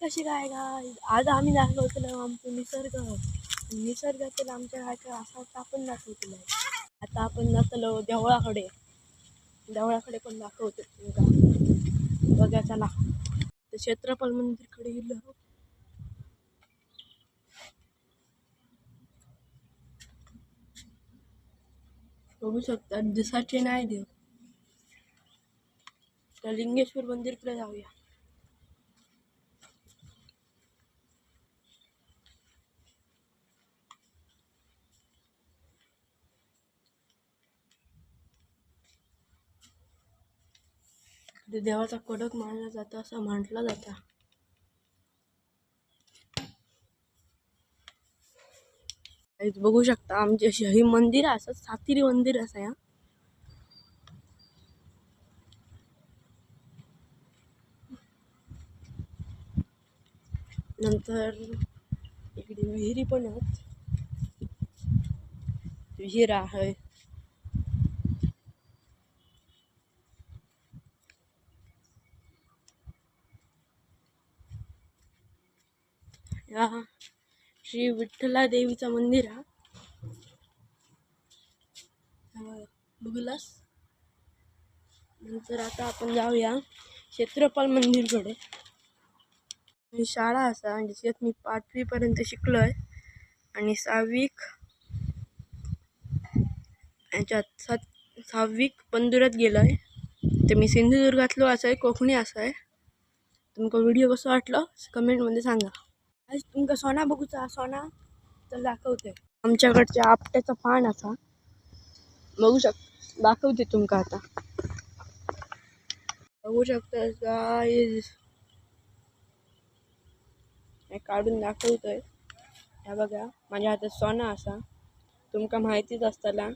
कशी काय गाय आज आम्ही दाखवतो आमचं निसर्गातील आमच्या काय काय असा आपण दाखवतो. आता आपण जातलो देवळाकडे पण दाखवतो तुमका बघा चला. क्षेत्रपाल मंदिरकडे गेलो. बघू शकता दिसाचे नाही देव. तर लिंगेश्वर मंदिरकडे जाऊया. देवाचा कडक मानला जातो असं म्हटलं जातं. बघू शकता आमची अशी ही मंदिर असतात. सातिरी मंदिर असं या नंतर इकडे विहिरी पण आहेत. विहीर आहे. या श्री विठ्ठला देवीचा मंदिर हा बघलास. नंतर आता आपण जाऊया क्षेत्रपाल मंदिरकडे. ही शाळा असा ज्याच्यात मी 5वी पर्यंत शिकलोय आणि 6वीक याच्यात 6वीक पंधरात गेलोय. तर मी सिंधुदुर्गातलो असाय, कोकणी असाय. तुमका व्हिडिओ कसं वाटलं कमेंटमध्ये सांगा. आज तुमका सोना बघूचा सोना तर दाखवते. आमच्याकडच्या आपट्याचा पान असा बघू शकता. दाखवते तुमका आता. बघू शकता गाईज काढून दाखवतोय. ह्या बघा माझ्या हातात सोना असा तुमका माहितीच असताना.